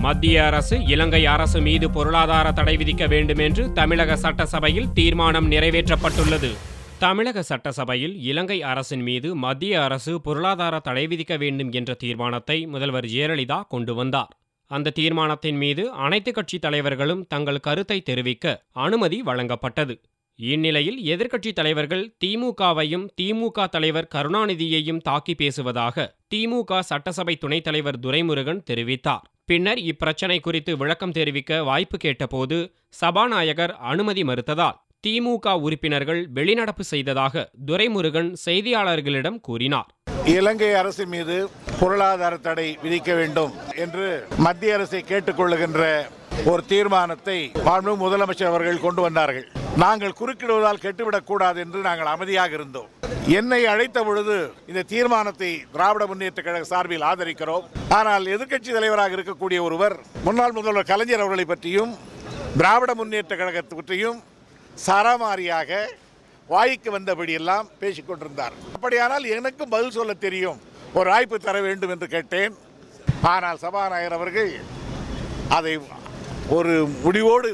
மத்திய அரசு இலங்கை அரசு மீது பொருளாதார தடை விதிக்க வேண்டும் என்று தமிழக சட்டசபையில் தீர்மானம் நிறைவேற்றப்பட்டுள்ளது. தமிழக சட்டசபையில் இலங்கை அரசின் மீது மத்திய அரசு பொருளாதார தடை விதிக்க வேண்டும் என்ற தீர்மானத்தை முதல்வர் ஜெயலலிதா கொண்டு வந்தார். அந்த தீர்மானத்தின் மீது அனைத்து கட்சி தலைவர்களும் தங்கள் கருத்தை தெரிவிக்க அனுமதி வழங்கப்பட்டது. இந்நிலையில் எதிர்க்கட்சித் தலைவர்கள் திமுகவையும் திமுக தலைவர் கருணாநிதியையும் தாக்கி பேசுவதாக திமுக சட்டசபை துணைத் தலைவர் துரைமுருகன் தெரிவித்தார். பின்னர் இப்பிரச்சினை குறித்து விளக்கம் தெரிவிக்க வாய்ப்பு கேட்டபோது சபாநாயகர் அனுமதி மறுத்ததால் திமுக உறுப்பினர்கள் வெளிநடப்பு செய்ததாக துரைமுருகன் செய்தியாளர்களிடம் கூறினார். இலங்கை அரசு மீது பொருளாதார தடை விதிக்க வேண்டும் என்று மத்திய அரசை கேட்டுக்கொள்ளுகின்ற ஒரு தீர்மானத்தை மாண்புமிகு முதலமைச்சர் அவர்கள் கொண்டு வந்தார்கள். நாங்கள் குறுக்கிடுவதால் கெட்டுவிடக் கூடாது என்று நாங்கள் அமைதியாக இருந்தோம். என்னை அழைத்த பொழுது இந்த தீர்மானத்தை திராவிட முன்னேற்ற கழக சார்பில் ஆதரிக்கிறோம். ஆனால் எதிர்க்கட்சி தலைவராக இருக்கக்கூடிய ஒருவர் முன்னாள் முதல்வர் கலைஞர் அவர்களை பற்றியும் திராவிட முன்னேற்ற கழகத்தை பற்றியும் சரமாரியாக வாய்க்கு வந்தபடியெல்லாம் பேசிக் கொண்டிருந்தார். அப்படியானால் எனக்கும் பதில் சொல்ல தெரியும், ஒரு வாய்ப்பு தர வேண்டும் என்று கேட்டேன். ஆனால் சபாநாயகர் அவர்கள் அதை ஒரு முடிவோடு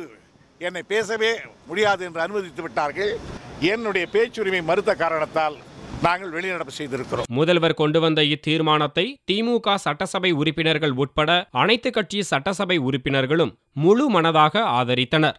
என்னை பேசவே முடியாது என்று அனுமதித்து விட்டார்கள். என்னுடைய பேச்சுரிமை மறுத்த காரணத்தால் நாங்கள் வெளிநடப்பு செய்திருக்கிறோம். முதல்வர் கொண்டு வந்த இத்தீர்மானத்தை திமுக சட்டசபை உறுப்பினர்கள் உட்பட அனைத்து கட்சி சட்டசபை உறுப்பினர்களும் முழு மனதாக ஆதரித்தனர்.